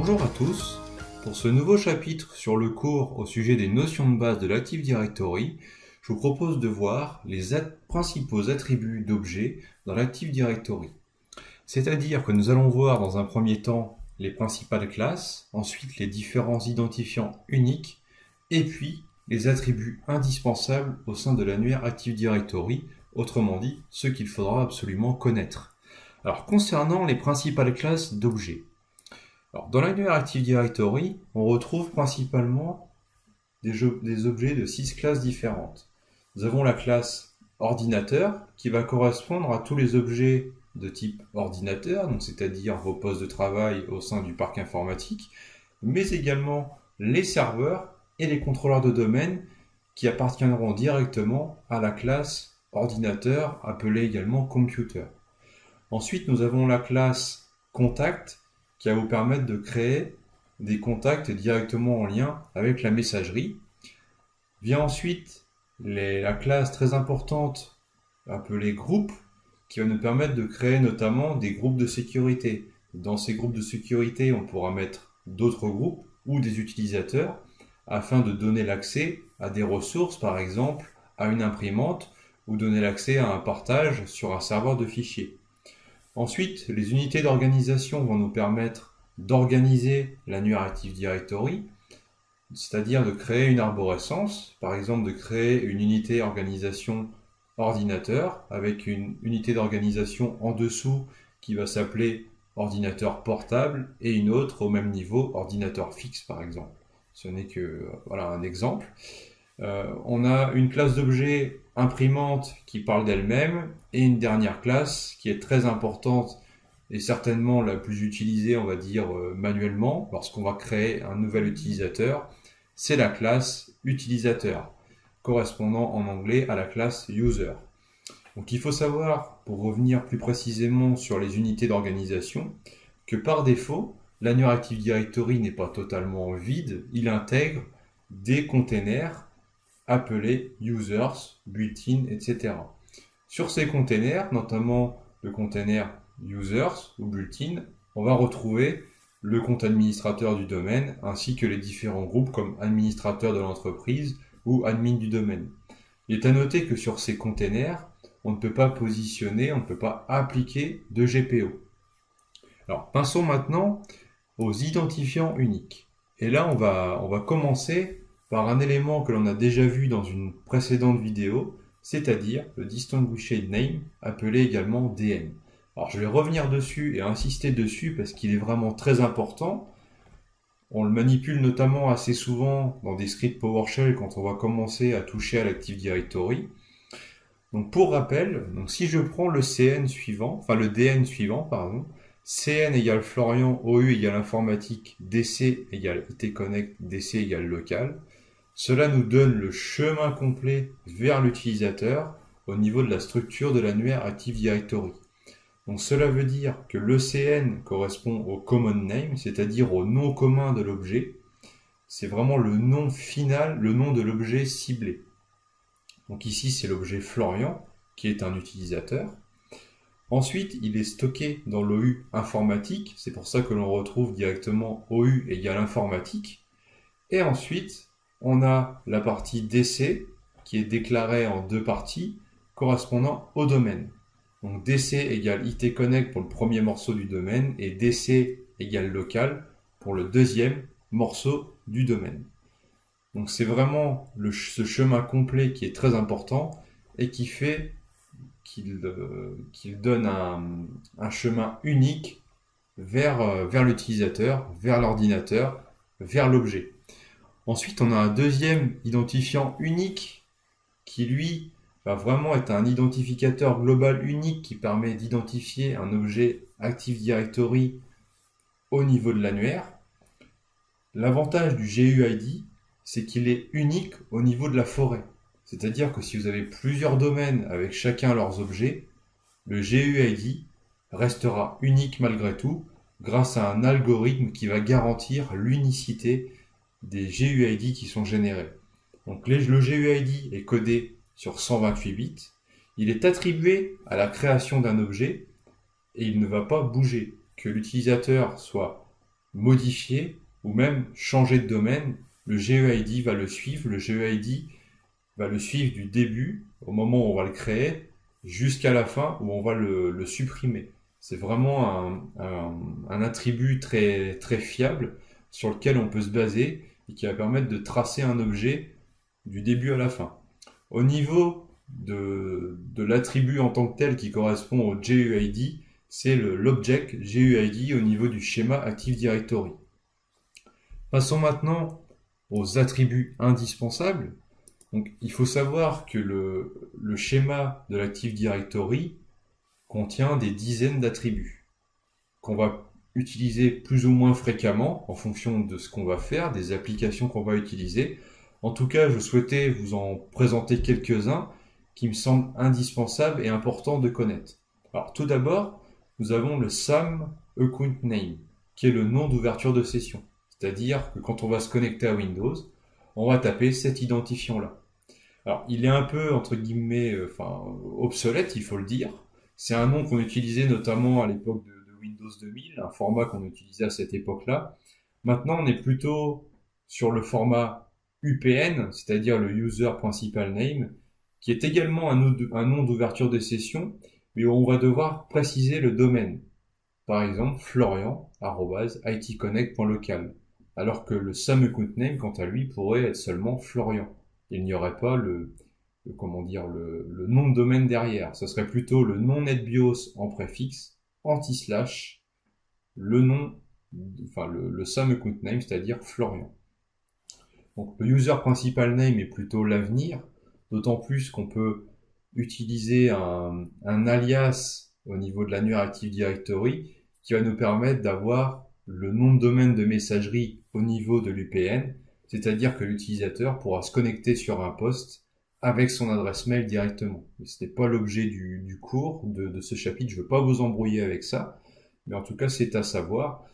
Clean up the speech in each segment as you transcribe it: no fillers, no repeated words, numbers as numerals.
Bonjour à tous, pour ce nouveau chapitre sur le cours au sujet des notions de base de l'Active Directory, je vous propose de voir les principaux attributs d'objets dans l'Active Directory. C'est-à-dire que nous allons voir dans un premier temps les principales classes, ensuite les différents identifiants uniques, et puis les attributs indispensables au sein de l'annuaire Active Directory, autrement dit, ceux qu'il faudra absolument connaître. Alors concernant les principales classes d'objets, dans l'annuaire Active Directory, on retrouve principalement des objets de 6 classes différentes. Nous avons la classe ordinateur qui va correspondre à tous les objets de type ordinateur, donc c'est-à-dire vos postes de travail au sein du parc informatique, mais également les serveurs et les contrôleurs de domaine qui appartiendront directement à la classe ordinateur, appelée également computer. Ensuite, nous avons la classe contact qui va vous permettre de créer des contacts directement en lien avec la messagerie. Vient ensuite la classe très importante appelée groupe qui va nous permettre de créer notamment des groupes de sécurité. Dans ces groupes de sécurité, on pourra mettre d'autres groupes ou des utilisateurs afin de donner l'accès à des ressources, par exemple à une imprimante ou donner l'accès à un partage sur un serveur de fichiers. Ensuite, les unités d'organisation vont nous permettre d'organiser l'annuaire Active Directory, c'est-à-dire de créer une arborescence, par exemple de créer une unité organisation ordinateur avec une unité d'organisation en dessous qui va s'appeler ordinateur portable et une autre au même niveau, ordinateur fixe par exemple. Ce n'est que un exemple. On a une classe d'objet imprimante qui parle d'elle-même et une dernière classe qui est très importante et certainement la plus utilisée, on va dire, manuellement lorsqu'on va créer un nouvel utilisateur, c'est la classe utilisateur, correspondant en anglais à la classe user. Donc il faut savoir, pour revenir plus précisément sur les unités d'organisation, que par défaut, l'annuaire Active Directory n'est pas totalement vide, il intègre des containers appelés users, built-in, etc. Sur ces containers, notamment le container users ou built-in, on va retrouver le compte administrateur du domaine ainsi que les différents groupes comme administrateur de l'entreprise ou admin du domaine. Il est à noter que sur ces containers, on ne peut pas positionner, on ne peut pas appliquer de GPO. Alors, passons maintenant aux identifiants uniques. Et là, on va commencer par un élément que l'on a déjà vu dans une précédente vidéo, c'est-à-dire le Distinguished Name, appelé également DM. Alors je vais revenir dessus et insister dessus parce qu'il est vraiment très important. On le manipule notamment assez souvent dans des scripts PowerShell quand on va commencer à toucher à l'Active Directory. Donc pour rappel, si je prends le DN suivant, CN égale Florian, OU égale informatique, DC égale IT Connect, DC égale local. Cela nous donne le chemin complet vers l'utilisateur au niveau de la structure de l'annuaire Active Directory. Donc cela veut dire que l'ECN correspond au common name, c'est-à-dire au nom commun de l'objet. C'est vraiment le nom final, le nom de l'objet ciblé. Donc ici c'est l'objet Florian, qui est un utilisateur. Ensuite, il est stocké dans l'OU informatique, c'est pour ça que l'on retrouve directement OU égale informatique. Et ensuite, on a la partie DC qui est déclarée en deux parties correspondant au domaine. Donc DC égale IT Connect pour le premier morceau du domaine et DC égale local pour le deuxième morceau du domaine. Donc c'est vraiment ce chemin complet qui est très important et qui fait qu'il donne un chemin unique vers l'utilisateur, vers l'ordinateur, vers l'objet. Ensuite, on a un deuxième identifiant unique qui, lui, va vraiment être un identificateur global unique qui permet d'identifier un objet Active Directory au niveau de l'annuaire. L'avantage du GUID, c'est qu'il est unique au niveau de la forêt. C'est-à-dire que si vous avez plusieurs domaines avec chacun leurs objets, le GUID restera unique malgré tout grâce à un algorithme qui va garantir l'unicité des GUID qui sont générés. Donc le GUID est codé sur 128 bits, il est attribué à la création d'un objet et il ne va pas bouger. Que l'utilisateur soit modifier ou même changer de domaine, le GEID va le suivre. Le GEID va le suivre du début, au moment où on va le créer, jusqu'à la fin où on va le supprimer. C'est vraiment un attribut très, très fiable sur lequel on peut se baser et qui va permettre de tracer un objet du début à la fin. Au niveau de l'attribut en tant que tel qui correspond au GUID, c'est l'object GUID au niveau du schéma Active Directory. Passons maintenant aux attributs indispensables. Donc, il faut savoir que le schéma de l'Active Directory contient des dizaines d'attributs qu'on va utiliser plus ou moins fréquemment en fonction de ce qu'on va faire, des applications qu'on va utiliser. En tout cas, je souhaitais vous en présenter quelques-uns qui me semblent indispensables et importants de connaître. Alors, tout d'abord, nous avons le SAM Account Name, qui est le nom d'ouverture de session. C'est-à-dire que quand on va se connecter à Windows, on va taper cet identifiant-là. Alors, il est un peu, entre guillemets, obsolète, il faut le dire. C'est un nom qu'on utilisait notamment à l'époque de Windows 2000, un format qu'on utilisait à cette époque-là. Maintenant, on est plutôt sur le format UPN, c'est-à-dire le User Principal Name, qui est également un nom d'ouverture de session, mais où on va devoir préciser le domaine. Par exemple, florian@itconnect.local, alors que le SAM Account Name, quant à lui, pourrait être seulement Florian. Il n'y aurait pas le nom de domaine derrière. Ce serait plutôt le nom NetBIOS en préfixe, anti-slash, le SAM Account Name, c'est-à-dire Florian. Donc le User Principal Name est plutôt l'avenir, d'autant plus qu'on peut utiliser un alias au niveau de l'annuaire Active Directory qui va nous permettre d'avoir le nom de domaine de messagerie au niveau de l'UPN, c'est-à-dire que l'utilisateur pourra se connecter sur un poste avec son adresse mail directement. Mais ce n'est pas l'objet du cours, de ce chapitre, je ne veux pas vous embrouiller avec ça, mais en tout cas c'est à savoir.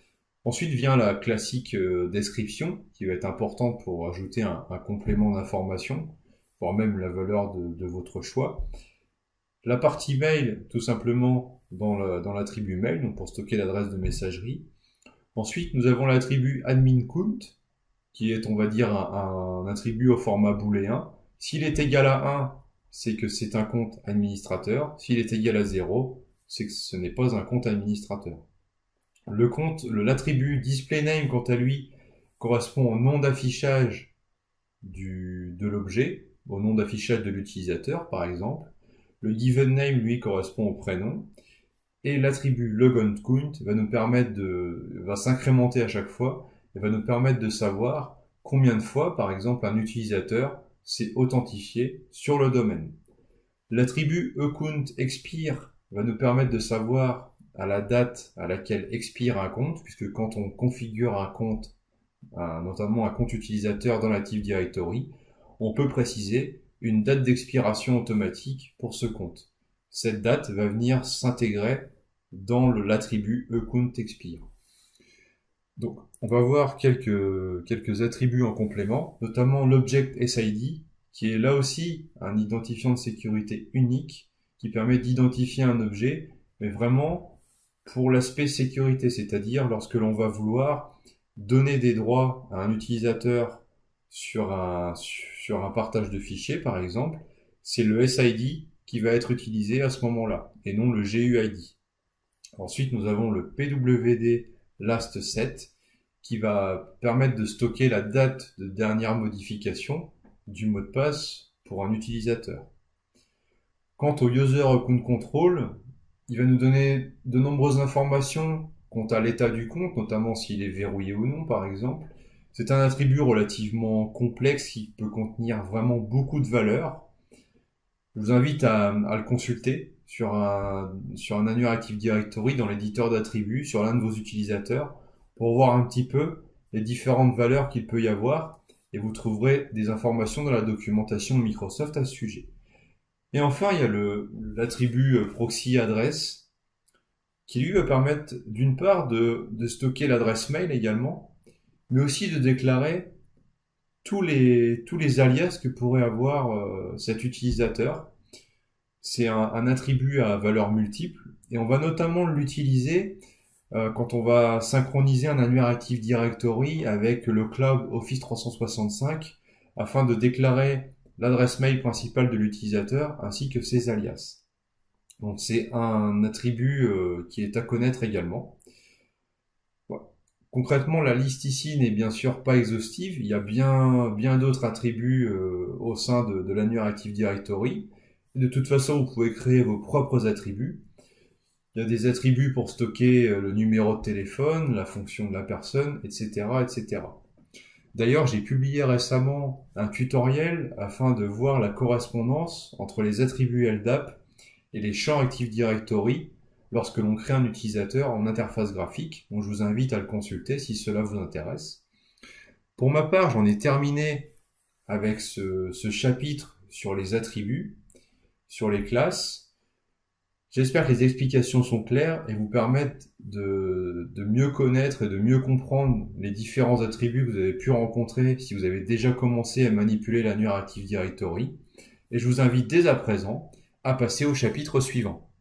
Ensuite vient la classique description, qui va être importante pour ajouter un complément d'information, voire même la valeur de votre choix. La partie mail, tout simplement dans l'attribut mail, donc pour stocker l'adresse de messagerie. Ensuite, nous avons l'attribut admin count, qui est, on va dire, un attribut au format booléen. S'il est égal à 1, c'est que c'est un compte administrateur. S'il est égal à 0, c'est que ce n'est pas un compte administrateur. L'attribut displayName, quant à lui, correspond au nom d'affichage de l'objet, au nom d'affichage de l'utilisateur, par exemple. Le givenName, lui, correspond au prénom. Et l'attribut logonCount va s'incrémenter à chaque fois et va nous permettre de savoir combien de fois, par exemple, un utilisateur s'est authentifié sur le domaine. L'attribut accountExpire va nous permettre de savoir à la date à laquelle expire un compte, puisque quand on configure un compte, notamment un compte utilisateur dans l'Active Directory, on peut préciser une date d'expiration automatique pour ce compte. Cette date va venir s'intégrer dans l'attribut accountExpire. Donc, on va voir quelques attributs en complément, notamment l'object SID, qui est là aussi un identifiant de sécurité unique qui permet d'identifier un objet, mais vraiment pour l'aspect sécurité, c'est-à-dire lorsque l'on va vouloir donner des droits à un utilisateur sur un partage de fichiers, par exemple, c'est le SID qui va être utilisé à ce moment-là, et non le GUID. Ensuite, nous avons le PWD last set, qui va permettre de stocker la date de dernière modification du mot de passe pour un utilisateur. Quant au User Account Control, il va nous donner de nombreuses informations quant à l'état du compte, notamment s'il est verrouillé ou non, par exemple. C'est un attribut relativement complexe qui peut contenir vraiment beaucoup de valeurs. Je vous invite à le consulter sur un annuaire Active Directory dans l'éditeur d'attributs sur l'un de vos utilisateurs pour voir un petit peu les différentes valeurs qu'il peut y avoir et vous trouverez des informations dans la documentation de Microsoft à ce sujet. Et enfin, il y a l'attribut proxy adresse qui lui va permettre d'une part de stocker l'adresse mail également, mais aussi de déclarer tous les alias que pourrait avoir cet utilisateur. C'est un attribut à valeur multiple et on va notamment l'utiliser quand on va synchroniser un annuaire Active Directory avec le cloud Office 365 afin de déclarer l'adresse mail principale de l'utilisateur ainsi que ses alias. Donc c'est un attribut qui est à connaître également. Voilà. Concrètement, la liste ici n'est bien sûr pas exhaustive. Il y a bien d'autres attributs au sein de l'annuaire Active Directory. De toute façon, vous pouvez créer vos propres attributs. Il y a des attributs pour stocker le numéro de téléphone, la fonction de la personne, etc., etc. D'ailleurs, j'ai publié récemment un tutoriel afin de voir la correspondance entre les attributs LDAP et les champs Active Directory lorsque l'on crée un utilisateur en interface graphique. Donc je vous invite à le consulter si cela vous intéresse. Pour ma part, j'en ai terminé avec ce chapitre sur les attributs, sur les classes. J'espère que les explications sont claires et vous permettent de mieux connaître et de mieux comprendre les différents attributs que vous avez pu rencontrer si vous avez déjà commencé à manipuler l'annuaire Active Directory. Et je vous invite dès à présent à passer au chapitre suivant.